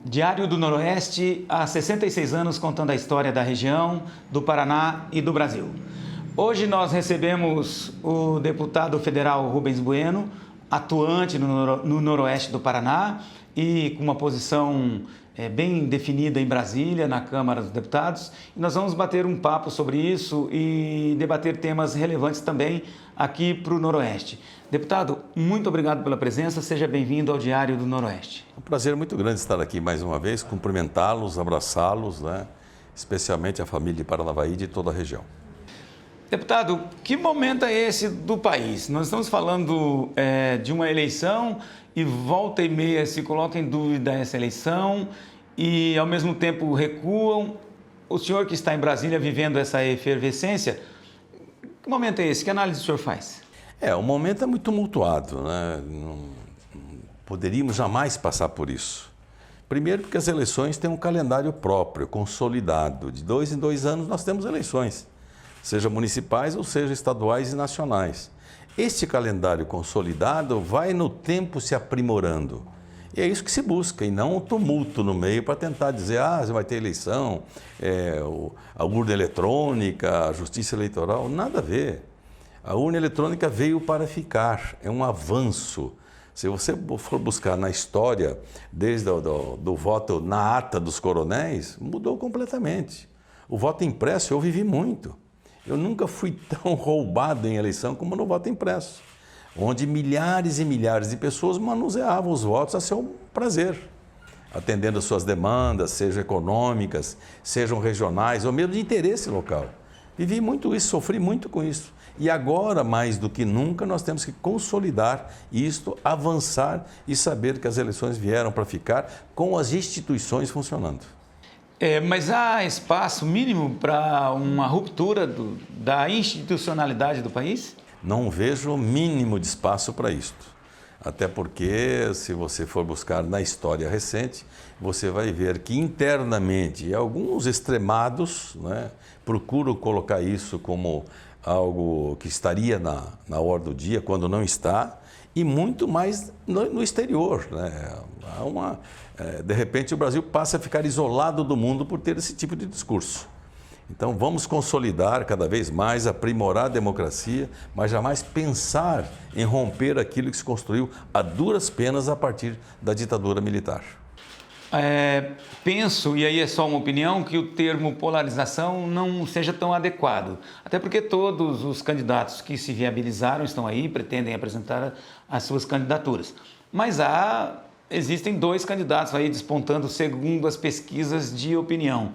Diário do Noroeste, há 66 anos contando a história da região, do Paraná e do Brasil. Hoje nós recebemos o deputado federal Rubens Bueno, atuante no Noroeste do Paraná e com uma posição bem definida em Brasília, na Câmara dos Deputados. E nós vamos bater um papo sobre isso e debater temas relevantes também aqui para o Noroeste. Deputado, muito obrigado pela presença, seja bem-vindo ao Diário do Noroeste. É um prazer muito grande estar aqui mais uma vez, cumprimentá-los, abraçá-los, especialmente a família de Paranavaí e de toda a região. Deputado, que momento é esse do país? Nós estamos falando de uma eleição e volta e meia se coloca em dúvida essa eleição e ao mesmo tempo recuam. O senhor que está em Brasília vivendo essa efervescência, que momento é esse? Que análise o senhor faz? O momento é muito tumultuado, Não poderíamos jamais passar por isso. Primeiro porque as eleições têm um calendário próprio, consolidado. De 2 em 2 anos nós temos eleições, seja municipais ou seja estaduais e nacionais. Este calendário consolidado vai no tempo se aprimorando. E é isso que se busca, e não um tumulto no meio para tentar dizer, você vai ter eleição, a urna eletrônica, a justiça eleitoral, nada a ver. A urna eletrônica veio para ficar, é um avanço. Se você for buscar na história, desde do voto na ata dos coronéis, mudou completamente. O voto impresso eu vivi muito. Eu nunca fui tão roubado em eleição como no voto impresso, onde milhares e milhares de pessoas manuseavam os votos a seu prazer, atendendo às suas demandas, sejam econômicas, sejam regionais ou mesmo de interesse local. Vivi muito isso, sofri muito com isso. E agora, mais do que nunca, nós temos que consolidar isto, avançar e saber que as eleições vieram para ficar com as instituições funcionando. Mas há espaço mínimo para uma ruptura da institucionalidade do país? Não vejo o mínimo de espaço para isto. Até porque, se você for buscar na história recente, você vai ver que internamente alguns extremados procuram colocar isso como algo que estaria na ordem do dia, quando não está, e muito mais no exterior. De repente o Brasil passa a ficar isolado do mundo por ter esse tipo de discurso. Então vamos consolidar cada vez mais, aprimorar a democracia, mas jamais pensar em romper aquilo que se construiu a duras penas a partir da ditadura militar. Penso, e aí é só uma opinião, que o termo polarização não seja tão adequado. Até porque todos os candidatos que se viabilizaram estão aí, pretendem apresentar as suas candidaturas. Mas existem 2 candidatos aí despontando segundo as pesquisas de opinião.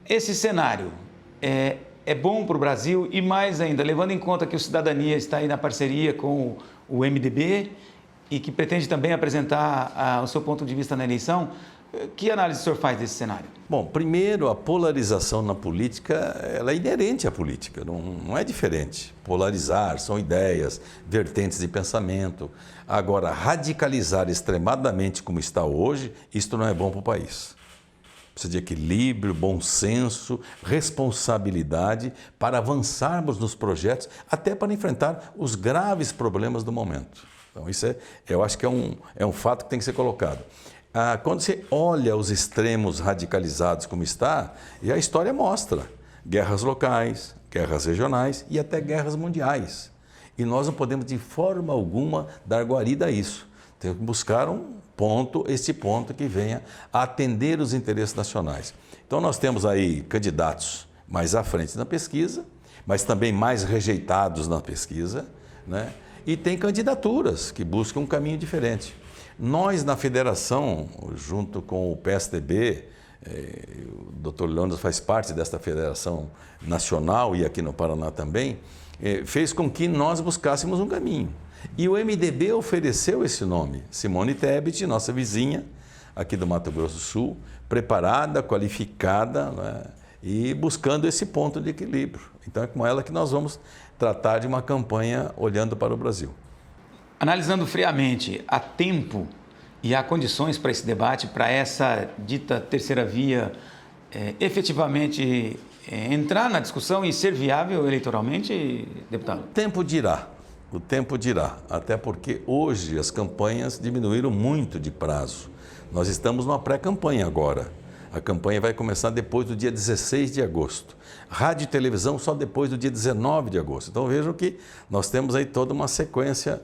Esse cenário é bom para o Brasil e mais ainda, levando em conta que o Cidadania está aí na parceria com o MDB e que pretende também apresentar o seu ponto de vista na eleição, que análise o senhor faz desse cenário? Bom, primeiro, a polarização na política, ela é inerente à política, não é diferente. Polarizar são ideias, vertentes de pensamento. Agora, radicalizar extremadamente como está hoje, isto não é bom para o país. Precisa de equilíbrio, bom senso, responsabilidade para avançarmos nos projetos, até para enfrentar os graves problemas do momento. Então, isso eu acho que é um fato que tem que ser colocado. Quando você olha os extremos radicalizados como está, e a história mostra guerras locais, guerras regionais e até guerras mundiais. E nós não podemos de forma alguma dar guarida a isso. Temos que buscar esse ponto que venha a atender os interesses nacionais. Então nós temos aí candidatos mais à frente na pesquisa, mas também mais rejeitados na pesquisa, E tem candidaturas que buscam um caminho diferente. Nós, na federação, junto com o PSDB, o Dr. Leandro faz parte desta federação nacional e aqui no Paraná também, fez com que nós buscássemos um caminho. E o MDB ofereceu esse nome, Simone Tebet, nossa vizinha, aqui do Mato Grosso do Sul, preparada, qualificada, e buscando esse ponto de equilíbrio. Então é com ela que nós vamos tratar de uma campanha olhando para o Brasil. Analisando friamente, há tempo e há condições para esse debate, para essa dita terceira via efetivamente entrar na discussão e ser viável eleitoralmente, deputado? O tempo dirá, até porque hoje as campanhas diminuíram muito de prazo. Nós estamos numa pré-campanha agora. A campanha vai começar depois do dia 16 de agosto. Rádio e televisão só depois do dia 19 de agosto. Então vejam que nós temos aí toda uma sequência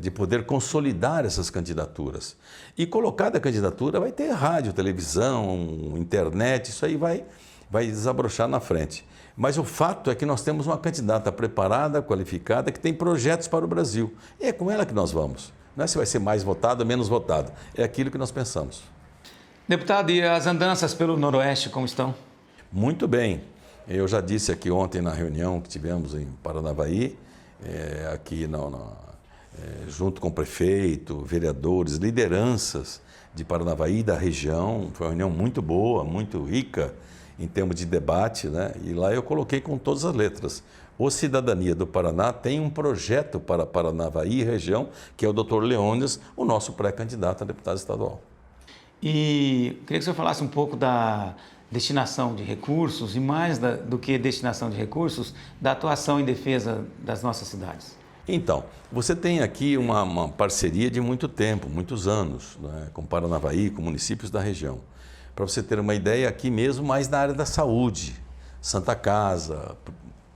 de poder consolidar essas candidaturas. E colocada a candidatura vai ter rádio, televisão, internet, isso aí vai desabrochar na frente. Mas o fato é que nós temos uma candidata preparada, qualificada, que tem projetos para o Brasil. E é com ela que nós vamos. Não é se vai ser mais votado ou menos votado. É aquilo que nós pensamos. Deputado, e as andanças pelo Noroeste como estão? Muito bem. Eu já disse aqui ontem na reunião que tivemos em Paranavaí, aqui junto com o prefeito, vereadores, lideranças de Paranavaí, da região. Foi uma reunião muito boa, muito rica em termos de debate, né? E lá eu coloquei com todas as letras. O Cidadania do Paraná tem um projeto para Paranavaí e região, que é o Dr. Leônidas, o nosso pré-candidato a deputado estadual. E queria que o senhor falasse um pouco da destinação de recursos e mais do que destinação de recursos, da atuação em defesa das nossas cidades. Então, você tem aqui uma parceria de muito tempo, muitos anos, né, com Paranavaí, com municípios da região. Para você ter uma ideia, aqui mesmo, mais na área da saúde, Santa Casa,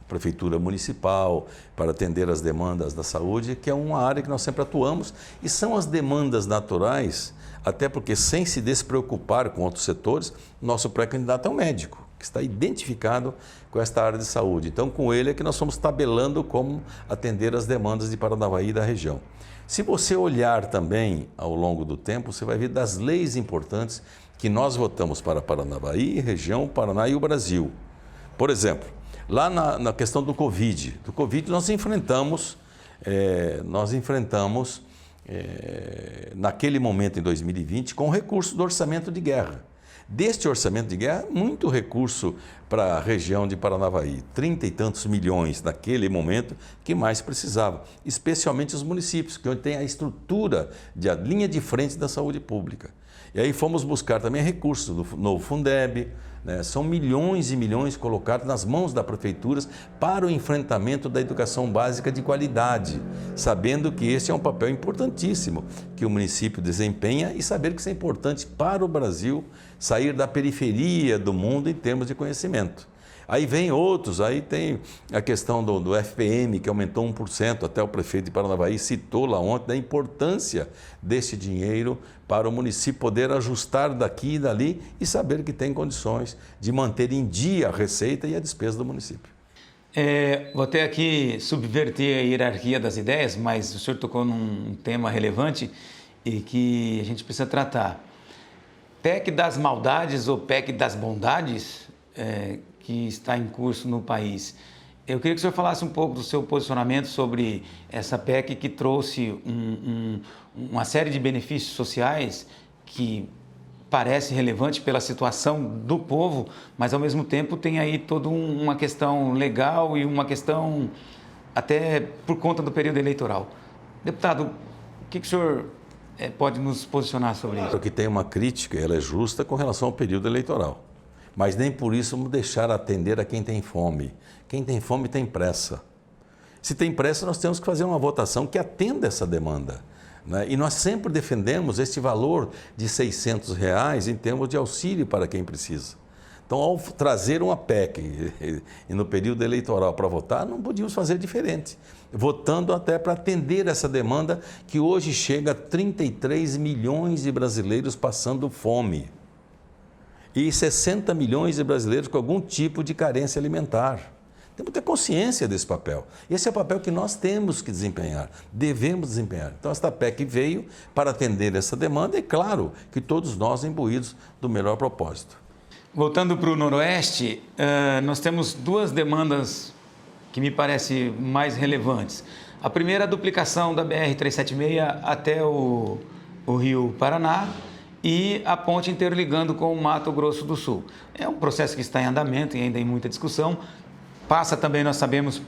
Prefeitura Municipal, para atender as demandas da saúde, que é uma área que nós sempre atuamos, e são as demandas naturais, até porque sem se despreocupar com outros setores, nosso pré-candidato é um médico, que está identificado com esta área de saúde. Então, com ele é que nós estamos tabelando como atender as demandas de Paranavaí e da região. Se você olhar também ao longo do tempo, você vai ver das leis importantes que nós votamos para Paranavaí, região, Paraná e o Brasil. Por exemplo, lá na questão do Covid nós enfrentamos naquele momento, em 2020, com recurso do orçamento de guerra. Deste orçamento de guerra, muito recurso para a região de Paranavaí, 30 e tantos milhões naquele momento que mais precisava, especialmente os municípios, que onde tem a estrutura, a linha de frente da saúde pública. E aí fomos buscar também recursos do novo Fundeb, né? São milhões e milhões colocados nas mãos das prefeituras para o enfrentamento da educação básica de qualidade, sabendo que esse é um papel importantíssimo que o município desempenha e saber que isso é importante para o Brasil sair da periferia do mundo em termos de conhecimento. Aí vem outros, aí tem a questão do FPM, que aumentou 1%, até o prefeito de Paranavaí citou lá ontem, da importância desse dinheiro para o município poder ajustar daqui e dali e saber que tem condições de manter em dia a receita e a despesa do município. Vou até aqui subverter a hierarquia das ideias, mas o senhor tocou num tema relevante e que a gente precisa tratar. PEC das maldades ou PEC das bondades, que está em curso no país. Eu queria que o senhor falasse um pouco do seu posicionamento sobre essa PEC que trouxe uma série de benefícios sociais que parece relevante pela situação do povo, mas ao mesmo tempo tem aí toda uma questão legal e uma questão até por conta do período eleitoral. Deputado, o que o senhor pode nos posicionar sobre isso? Claro que tem uma crítica, ela é justa com relação ao período eleitoral. Mas nem por isso vamos deixar atender a quem tem fome. Quem tem fome tem pressa. Se tem pressa, nós temos que fazer uma votação que atenda essa demanda, né? E nós sempre defendemos este valor de R$600 em termos de auxílio para quem precisa. Então, ao trazer uma PEC e no período eleitoral para votar, não podíamos fazer diferente. Votando até para atender essa demanda que hoje chega a 33 milhões de brasileiros passando fome. E 60 milhões de brasileiros com algum tipo de carência alimentar. Temos que ter consciência desse papel. Esse é o papel que nós temos que desempenhar, devemos desempenhar. Então, esta PEC veio para atender essa demanda e, claro, que todos nós imbuídos do melhor propósito. Voltando para o Noroeste, nós temos duas demandas que me parecem mais relevantes. A primeira é a duplicação da BR-376 até o Rio Paraná, e a ponte interligando com o Mato Grosso do Sul. É um processo que está em andamento e ainda em muita discussão. Passa também, nós sabemos,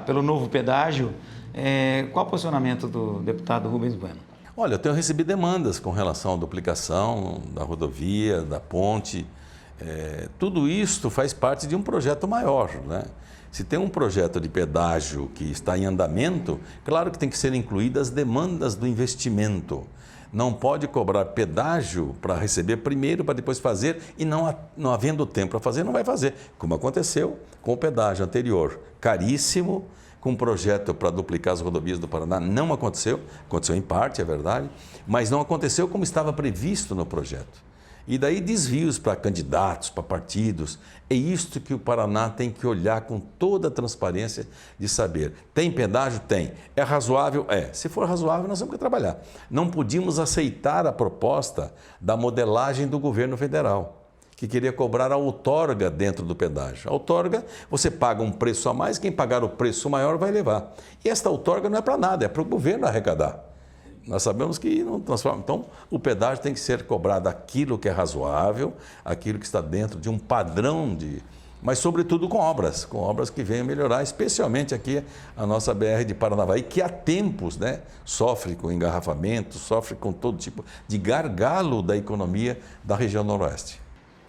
pelo novo pedágio. Qual o posicionamento do deputado Rubens Bueno? Olha, eu tenho recebido demandas com relação à duplicação da rodovia, da ponte. Tudo isso faz parte de um projeto maior, né? Se tem um projeto de pedágio que está em andamento, claro que tem que ser incluídas as demandas do investimento. não pode cobrar pedágio para receber primeiro, para depois fazer, e não havendo tempo para fazer, não vai fazer. Como aconteceu com o pedágio anterior, caríssimo, com um projeto para duplicar as rodovias do Paraná, não aconteceu, aconteceu em parte, é verdade, mas não aconteceu como estava previsto no projeto. E daí desvios para candidatos, para partidos. É isto que o Paraná tem que olhar com toda a transparência de saber. Tem pedágio? Tem. É razoável? É. Se for razoável, nós temos que trabalhar. Não podíamos aceitar a proposta da modelagem do governo federal, que queria cobrar a outorga dentro do pedágio. A outorga, você paga um preço a mais, quem pagar o preço maior vai levar. E esta outorga não é para nada, é para o governo arrecadar. Nós sabemos que não transforma. Então, o pedágio tem que ser cobrado aquilo que é razoável, aquilo que está dentro de um padrão de... Mas, sobretudo, com obras que venham melhorar, especialmente aqui a nossa BR de Paranavaí, que há tempos, né, sofre com engarrafamento, sofre com todo tipo de gargalo da economia da região noroeste.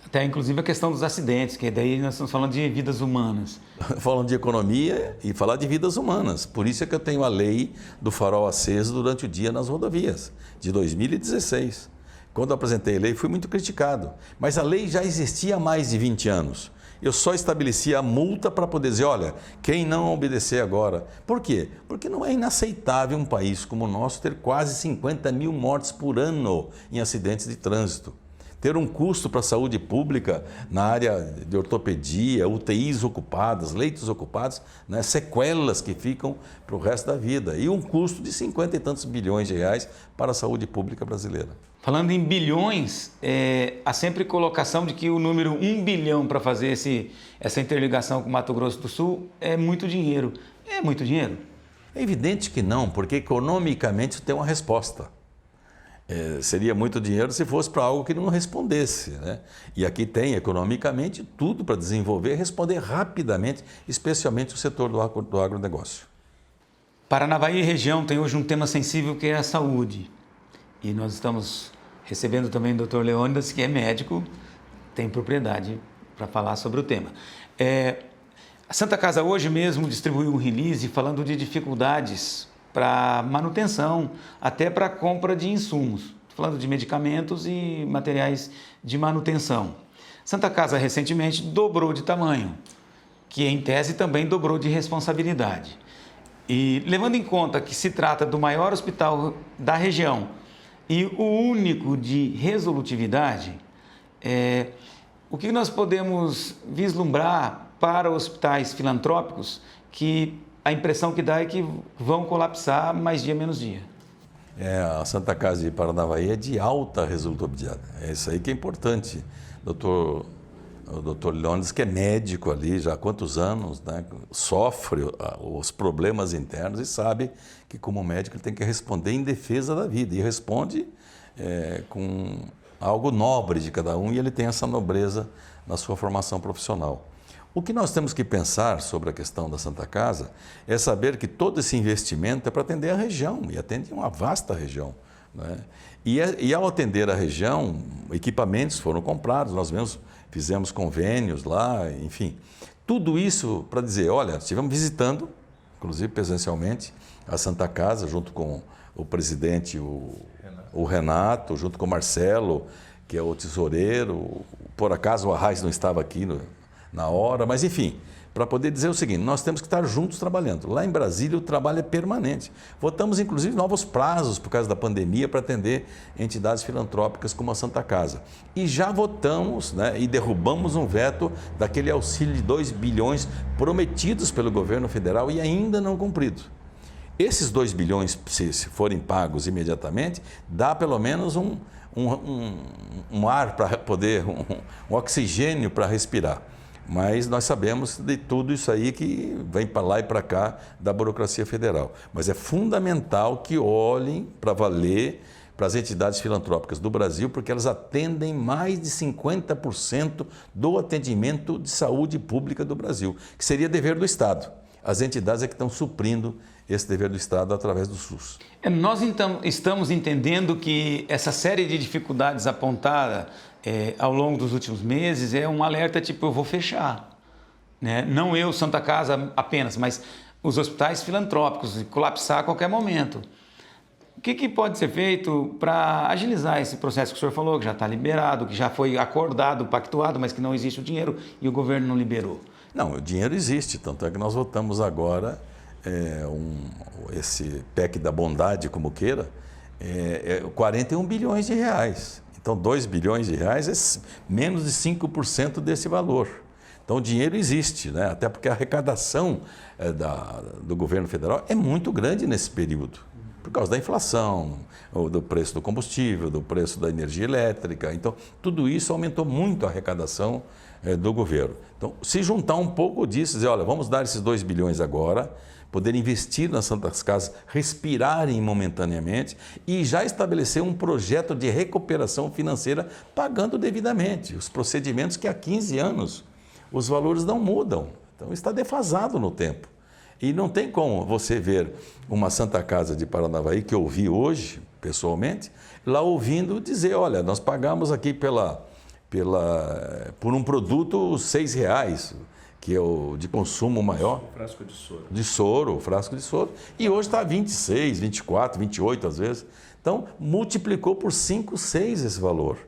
Até, inclusive, a questão dos acidentes, que daí nós estamos falando de vidas humanas. Falando de economia e falar de vidas humanas. Por isso é que eu tenho a lei do farol aceso durante o dia nas rodovias, de 2016. Quando eu apresentei a lei, fui muito criticado. Mas a lei já existia há mais de 20 anos. Eu só estabeleci a multa para poder dizer, olha, quem não obedecer agora. Por quê? Porque não é inaceitável um país como o nosso ter quase 50 mil mortes por ano em acidentes de trânsito. Ter um custo para a saúde pública na área de ortopedia, UTIs ocupadas, leitos ocupados, né, sequelas que ficam para o resto da vida. E um custo de 50 e tantos bilhões de reais para a saúde pública brasileira. Falando em bilhões, há sempre colocação de que o número 1 bilhão para fazer essa interligação com o Mato Grosso do Sul é muito dinheiro. É muito dinheiro? É evidente que não, porque economicamente isso tem uma resposta. Seria muito dinheiro se fosse para algo que não respondesse, né? E aqui tem, economicamente, tudo para desenvolver e responder rapidamente, especialmente o setor do agronegócio. Paranavaí e região tem hoje um tema sensível que é a saúde. E nós estamos recebendo também o Dr. Leônidas, que é médico, tem propriedade para falar sobre o tema. A Santa Casa hoje mesmo distribuiu um release falando de dificuldades para manutenção, até para compra de insumos. Estou falando de medicamentos e materiais de manutenção. Santa Casa recentemente dobrou de tamanho, que em tese também dobrou de responsabilidade. E levando em conta que se trata do maior hospital da região e o único de resolutividade, o que nós podemos vislumbrar para hospitais filantrópicos que a impressão que dá é que vão colapsar mais dia menos dia? A Santa Casa de Paranavaí é de alta resolutividade. É isso aí que é importante. O doutor Leônidas, que é médico ali já há quantos anos, né, sofre os problemas internos e sabe que, como médico, ele tem que responder em defesa da vida. E responde com algo nobre de cada um, e ele tem essa nobreza na sua formação profissional. O que nós temos que pensar sobre a questão da Santa Casa é saber que todo esse investimento é para atender a região, e atende uma vasta região, né? E ao atender a região, equipamentos foram comprados, nós mesmos fizemos convênios lá, enfim. Tudo isso para dizer, olha, estivemos visitando, inclusive presencialmente, a Santa Casa, junto com o presidente, o Renato, junto com o Marcelo, que é o tesoureiro. Por acaso o Arraes não estava aqui na hora, mas enfim, para poder dizer o seguinte, nós temos que estar juntos trabalhando. Lá em Brasília o trabalho é permanente. Votamos inclusive novos prazos por causa da pandemia para atender entidades filantrópicas como a Santa Casa. E já votamos, né, e derrubamos um veto daquele auxílio de 2 bilhões prometidos pelo governo federal e ainda não cumprido. Esses 2 bilhões, se forem pagos imediatamente, dá pelo menos um ar para poder, um oxigênio para respirar. Mas nós sabemos de tudo isso aí que vem para lá e para cá da burocracia federal. Mas é fundamental que olhem para valer para as entidades filantrópicas do Brasil, porque elas atendem mais de 50% do atendimento de saúde pública do Brasil, que seria dever do Estado. As entidades é que estão suprindo esse dever do Estado através do SUS. Nós então estamos entendendo que essa série de dificuldades apontada ao longo dos últimos meses é um alerta tipo, eu vou fechar, né? Não eu, Santa Casa apenas, mas os hospitais filantrópicos, colapsar a qualquer momento. O que pode ser feito para agilizar esse processo que o senhor falou, que já está liberado, que já foi acordado, pactuado, mas que não existe o dinheiro e o governo não liberou? Não, o dinheiro existe, tanto é que nós votamos agora esse PEC da bondade, como queira, 41 bilhões de reais. Então, 2 bilhões de reais é menos de 5% desse valor. Então, o dinheiro existe, né? Até porque a arrecadação do governo federal é muito grande nesse período, por causa da inflação, do preço do combustível, do preço da energia elétrica. Então, tudo isso aumentou muito a arrecadação do governo. Então, se juntar um pouco disso, dizer, olha, vamos dar esses 2 bilhões agora, poder investir nas Santas Casas, respirarem momentaneamente e já estabelecer um projeto de recuperação financeira pagando devidamente os procedimentos que há 15 anos os valores não mudam. Então, está defasado no tempo. E não tem como você ver uma Santa Casa de Paranavaí, que eu vi hoje, pessoalmente, lá ouvindo dizer, olha, nós pagamos aqui por um produto R$6, que é o de consumo maior. O frasco de soro. O frasco de soro. E hoje está 26, 24, 28 às vezes. Então, multiplicou por 5, 6 esse valor.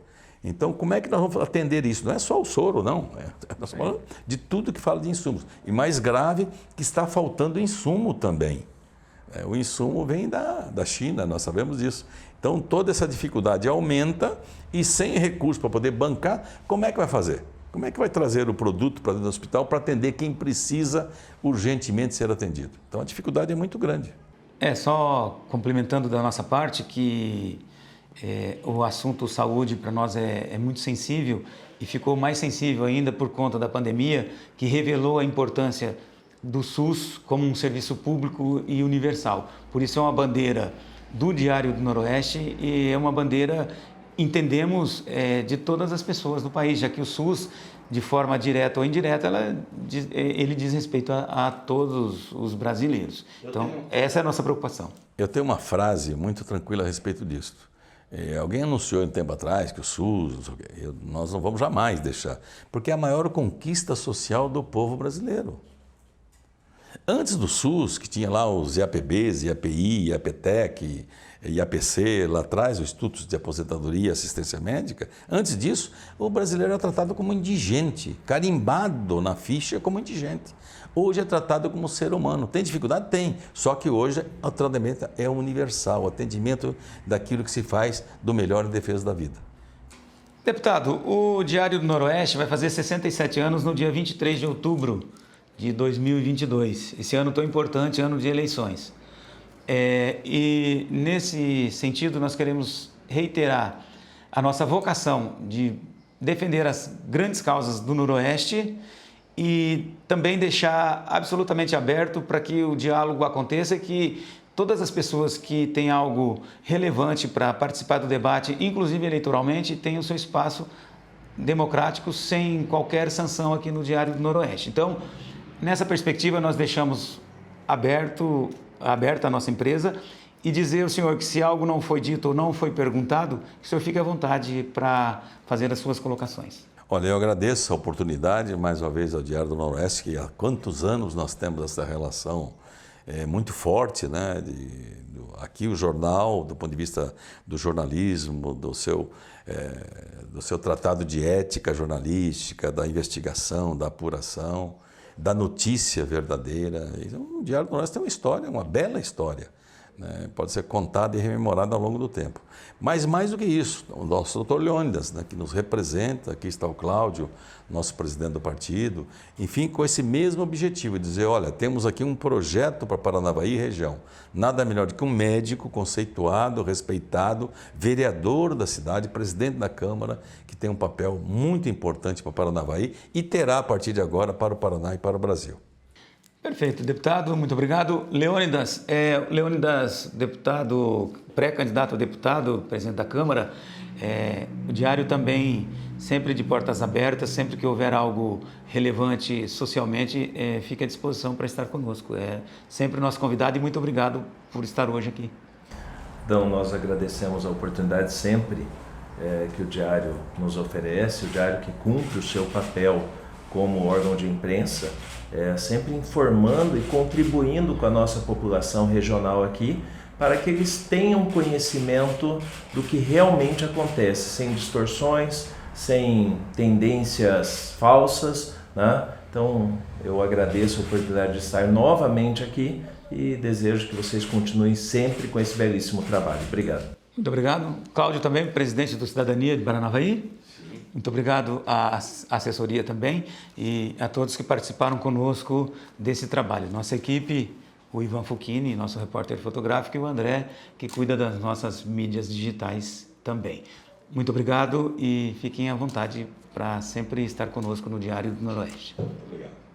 Então, como é que nós vamos atender isso? Não é só o soro, não. Nós estamos falando de tudo que fala de insumos. E mais grave, que está faltando insumo também. O insumo vem da China, nós sabemos disso. Então, toda essa dificuldade aumenta e sem recurso para poder bancar, como é que vai fazer? Como é que vai trazer o produto para dentro do hospital para atender quem precisa urgentemente ser atendido? Então, a dificuldade é muito grande. Só complementando da nossa parte que o assunto saúde para nós é muito sensível e ficou mais sensível ainda por conta da pandemia, que revelou a importância do SUS como um serviço público e universal. Por isso é uma bandeira do Diário do Noroeste e é uma bandeira, entendemos, de todas as pessoas do país, já que o SUS, de forma direta ou indireta, ele diz respeito a todos os brasileiros. Então, essa é a nossa preocupação. Eu tenho uma frase muito tranquila a respeito disso. Alguém anunciou um tempo atrás que o SUS, não sei o quê. Nós não vamos jamais deixar, porque é a maior conquista social do povo brasileiro. Antes do SUS, que tinha lá os IAPBs, IAPI, IAPTEC, IAPC, lá atrás, os Institutos de Aposentadoria e Assistência Médica, antes disso, o brasileiro era tratado como indigente, carimbado na ficha como indigente. Hoje é tratado como ser humano. Tem dificuldade? Tem. Só que hoje o tratamento é universal, o atendimento daquilo que se faz do melhor em defesa da vida. Deputado, o Diário do Noroeste vai fazer 67 anos no dia 23 de outubro de 2022. Esse ano tão importante, ano de eleições. E nesse sentido nós queremos reiterar a nossa vocação de defender as grandes causas do Noroeste e também deixar absolutamente aberto para que o diálogo aconteça e que todas as pessoas que têm algo relevante para participar do debate, inclusive eleitoralmente, tenham seu espaço democrático sem qualquer sanção aqui no Diário do Noroeste. Então, nessa perspectiva, nós deixamos aberta a nossa empresa e dizer ao senhor que se algo não foi dito ou não foi perguntado, que o senhor fique à vontade para fazer as suas colocações. Olha, eu agradeço a oportunidade, mais uma vez, ao Diário do Noroeste, que há quantos anos nós temos essa relação muito forte, né? Aqui o jornal, do ponto de vista do jornalismo, do seu tratado de ética jornalística, da investigação, da apuração, da notícia verdadeira. Então, o Diário do Noroeste tem uma história, uma bela história, né? Pode ser contada e rememorada ao longo do tempo. Mas mais do que isso, o nosso doutor Leônidas, né, que nos representa, aqui está o Cláudio, nosso presidente do partido, enfim, com esse mesmo objetivo, de dizer, olha, temos aqui um projeto para Paranavaí e região. Nada melhor do que um médico conceituado, respeitado, vereador da cidade, presidente da Câmara, que tem um papel muito importante para Paranavaí e terá, a partir de agora, para o Paraná e para o Brasil. Perfeito, deputado, muito obrigado. Leônidas, deputado, pré-candidato a deputado, presidente da Câmara, o Diário também, sempre de portas abertas, sempre que houver algo relevante socialmente, fica à disposição para estar conosco. É sempre nosso convidado e muito obrigado por estar hoje aqui. Então, nós agradecemos a oportunidade sempre que o Diário nos oferece, o Diário que cumpre o seu papel como órgão de imprensa, sempre informando e contribuindo com a nossa população regional aqui para que eles tenham conhecimento do que realmente acontece, sem distorções, sem tendências falsas, né? Então, eu agradeço a oportunidade de estar novamente aqui e desejo que vocês continuem sempre com esse belíssimo trabalho. Obrigado. Muito obrigado. Cláudio também, presidente do Cidadania de Paranavaí. Muito obrigado à assessoria também e a todos que participaram conosco desse trabalho. Nossa equipe, o Ivan Fuchini, nosso repórter fotográfico, e o André, que cuida das nossas mídias digitais também. Muito obrigado e fiquem à vontade para sempre estar conosco no Diário do Noroeste. Obrigado.